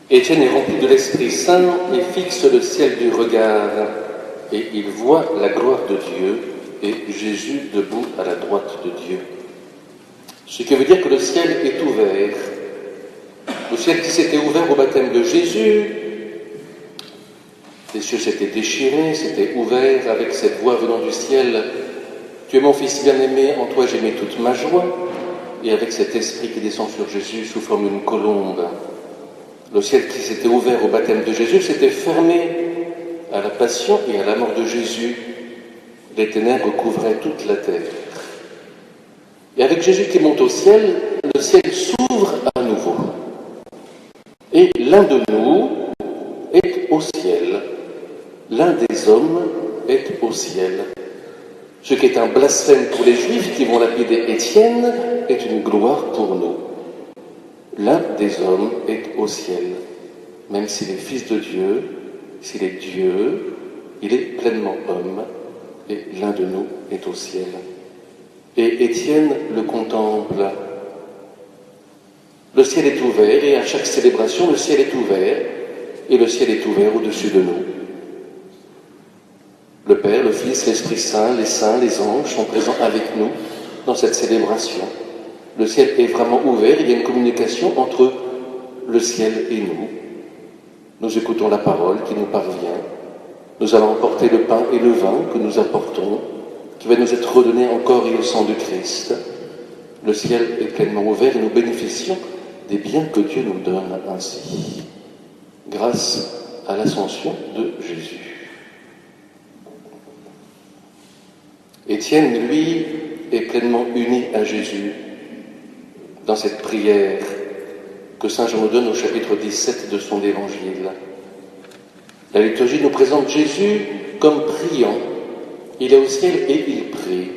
Étienne est rempli de l'Esprit Saint et fixe le ciel du regard, et il voit la gloire de Dieu et Jésus debout à la droite de Dieu. Ce qui veut dire que le ciel est ouvert. Le ciel qui s'était ouvert au baptême de Jésus, les cieux s'étaient déchirés, s'étaient ouverts avec cette voix venant du ciel. Tu es mon fils bien-aimé, en toi j'ai mis toute ma joie. Et avec cet esprit qui descend sur Jésus sous forme d'une colombe. Le ciel qui s'était ouvert au baptême de Jésus s'était fermé à la passion et à la mort de Jésus. Les ténèbres couvraient toute la terre. Et avec Jésus qui monte au ciel, le ciel s'ouvre à nouveau. Et l'un de nous est au ciel. L'un des hommes est au ciel. Ce qui est un blasphème pour les Juifs qui vont lapider Étienne est une gloire pour nous. L'un des hommes est au ciel. Même s'il est fils de Dieu, s'il est Dieu, il est pleinement homme, et l'un de nous est au ciel. Et Étienne le contemple. Le ciel est ouvert, et à chaque célébration, le ciel est ouvert, et le ciel est ouvert au-dessus de nous. Le Père, le Fils, l'Esprit Saint, les saints, les anges sont présents avec nous dans cette célébration. Le ciel est vraiment ouvert, il y a une communication entre le ciel et nous. Nous écoutons la parole qui nous parvient. Nous allons emporter le pain et le vin que nous apportons, qui va nous être redonné en corps et au sang de Christ. Le ciel est pleinement ouvert et nous bénéficions des biens que Dieu nous donne ainsi, grâce à l'ascension de Jésus. Étienne, lui, est pleinement uni à Jésus dans cette prière que saint Jean nous donne au chapitre 17 de son évangile. La liturgie nous présente Jésus comme priant. Il est au ciel et il prie.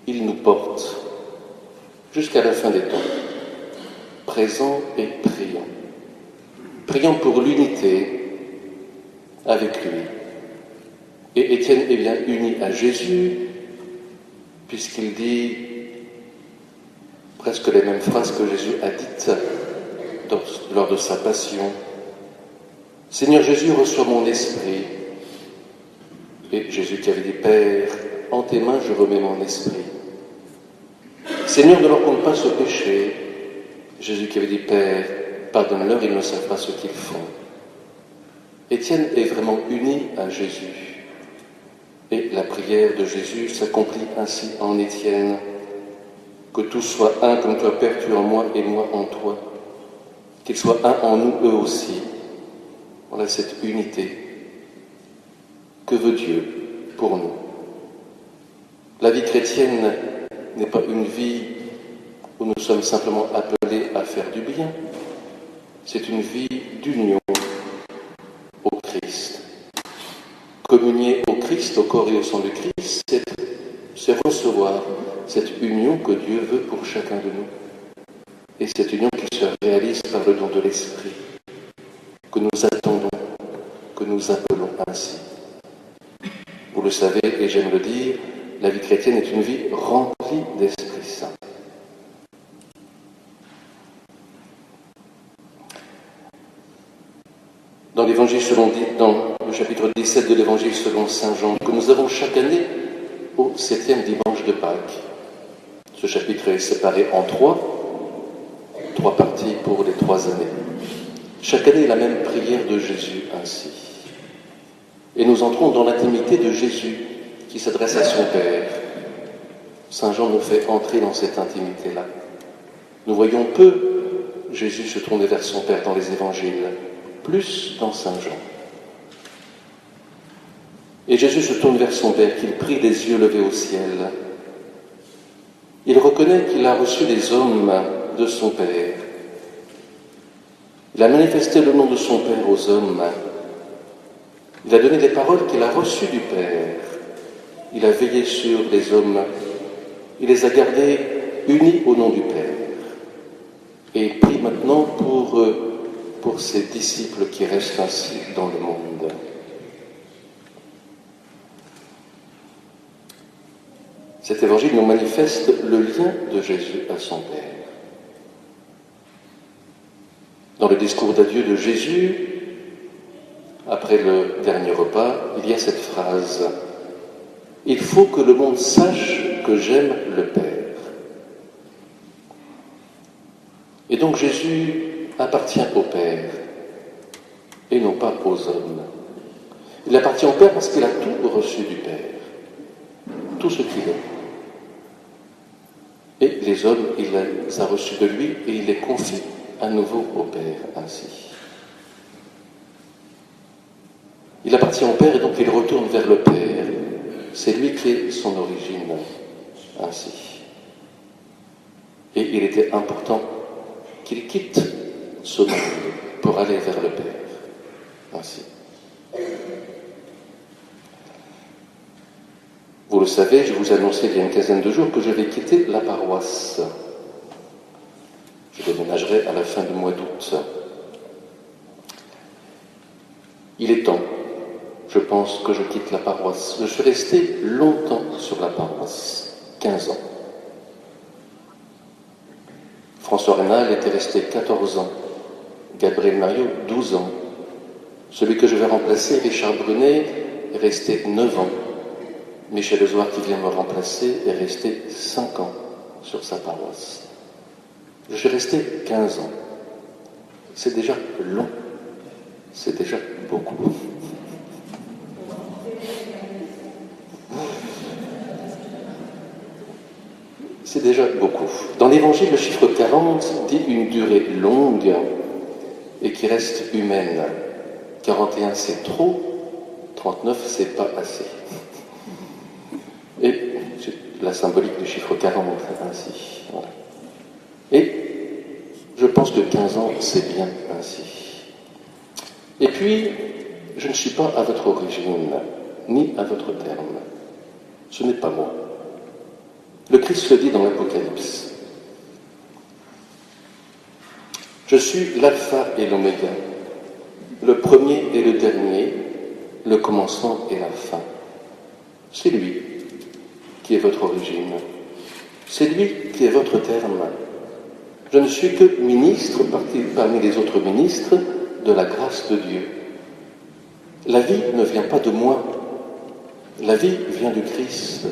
Il nous porte jusqu'à la fin des temps. Présent et priant. Priant pour l'unité avec lui. Et Étienne est bien uni à Jésus, puisqu'il dit presque les mêmes phrases que Jésus a dites lors de sa passion. Seigneur Jésus, reçois mon esprit. Et Jésus qui avait dit, Père, en tes mains je remets mon esprit. Seigneur, ne leur compte pas ce péché. Jésus qui avait dit, Père, pardonne-leur, ils ne savent pas ce qu'ils font. Étienne est vraiment uni à Jésus. Et la prière de Jésus s'accomplit ainsi en Étienne. Que tous soient un comme toi, Père, tu en moi et moi en toi. Qu'ils soient un en nous, eux aussi. Voilà cette unité. Que veut Dieu pour nous? La vie chrétienne n'est pas une vie où nous sommes simplement appelés à faire du bien. C'est une vie d'union au Christ. Communier au Christ, au corps et au sang du Christ, c'est recevoir cette union que Dieu veut pour chacun de nous. Et cette union qui se réalise par le don de l'Esprit, que nous attendons, que nous appelons ainsi. Vous le savez, et j'aime le dire, la vie chrétienne est une vie remplie d'Esprit Saint. Dans l'évangile dans le chapitre 17 de l'évangile selon saint Jean, que nous avons chaque année au 7e dimanche de Pâques. Ce chapitre est séparé en trois parties pour les 3 années. Chaque année, la même prière de Jésus ainsi. Et nous entrons dans l'intimité de Jésus qui s'adresse à son Père. Saint Jean nous fait entrer dans cette intimité-là. Nous voyons peu Jésus se tourner vers son Père dans les évangiles, plus dans Saint Jean. Et Jésus se tourne vers son Père, qu'il prie des yeux levés au ciel. Il reconnaît qu'il a reçu des hommes de son Père. Il a manifesté le nom de son Père aux hommes. Il a donné des paroles qu'il a reçues du Père. Il a veillé sur les hommes. Il les a gardés unis au nom du Père. Et il prie maintenant pour ses disciples qui restent ainsi dans le monde. Cet évangile nous manifeste le lien de Jésus à son Père. Dans le discours d'adieu de Jésus, après le dernier repas, il y a cette phrase « Il faut que le monde sache que j'aime le Père ». Et donc Jésus appartient au Père et non pas aux hommes. Il appartient au Père parce qu'il a tout reçu du Père, tout ce qu'il est. Et les hommes, il les a reçus de lui et il les confie à nouveau au Père ainsi. Il appartient au Père et donc il retourne vers le Père. C'est lui qui est son origine ainsi. Et il était important qu'il quitte ce monde pour aller vers le Père ainsi. Vous le savez, je vous ai annoncé il y a une quinzaine de jours que je vais quitter la paroisse. Je déménagerai à la fin du mois d'août. Il est temps, je pense, que je quitte la paroisse. Je suis resté longtemps sur la paroisse, 15 ans. François Rénal était resté 14 ans, Gabriel Mariot 12 ans. Celui que je vais remplacer, Richard Brunet, est resté 9 ans. Michel Lezoir, qui vient me remplacer, est resté 5 ans sur sa paroisse. Je suis resté 15 ans. C'est déjà long. C'est déjà beaucoup. C'est déjà beaucoup. Dans l'Évangile, le chiffre 40 dit une durée longue et qui reste humaine. 41, c'est trop. 39, c'est pas assez. Et c'est la symbolique du chiffre 40, ainsi. Voilà. Et je pense que 15 ans, c'est bien ainsi. Et puis, je ne suis pas à votre origine, ni à votre terme. Ce n'est pas moi. Le Christ le dit dans l'Apocalypse. Je suis l'alpha et l'oméga, le premier et le dernier, le commencement et la fin. C'est lui qui est votre origine. C'est lui qui est votre terme. Je ne suis que ministre parmi les autres ministres de la grâce de Dieu. La vie ne vient pas de moi. La vie vient du Christ.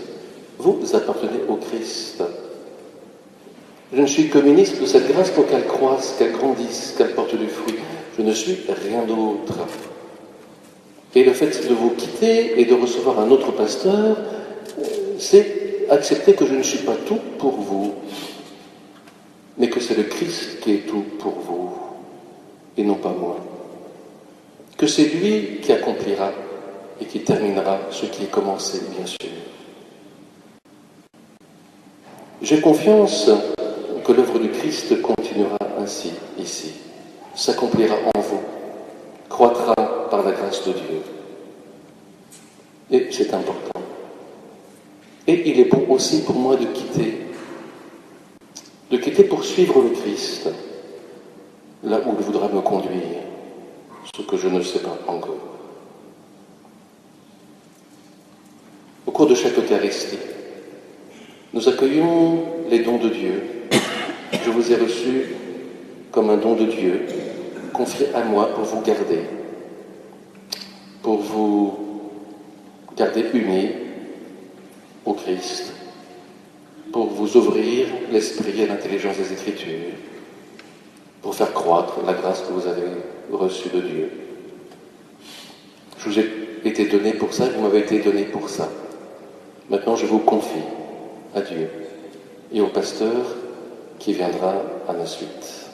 Vous appartenez au Christ. Je ne suis que ministre de cette grâce pour qu'elle croisse, qu'elle grandisse, qu'elle porte du fruit. Je ne suis rien d'autre. Et le fait de vous quitter et de recevoir un autre pasteur, c'est accepter que je ne suis pas tout pour vous, mais que c'est le Christ qui est tout pour vous, et non pas moi. Que c'est lui qui accomplira et qui terminera ce qui est commencé, bien sûr. J'ai confiance que l'œuvre du Christ continuera ainsi, ici, s'accomplira en vous, croîtra par la grâce de Dieu. Et c'est important. Et il est bon aussi pour moi de quitter pour suivre le Christ, là où il voudra me conduire, ce que je ne sais pas encore. Au cours de chaque Eucharistie, nous accueillons les dons de Dieu. Je vous ai reçus comme un don de Dieu, confié à moi pour vous garder unis au Christ, pour vous ouvrir l'esprit et l'intelligence des Écritures, pour faire croître la grâce que vous avez reçue de Dieu. Je vous ai été donné pour ça, vous m'avez été donné pour ça. Maintenant, je vous confie à Dieu et au pasteur qui viendra à ma suite.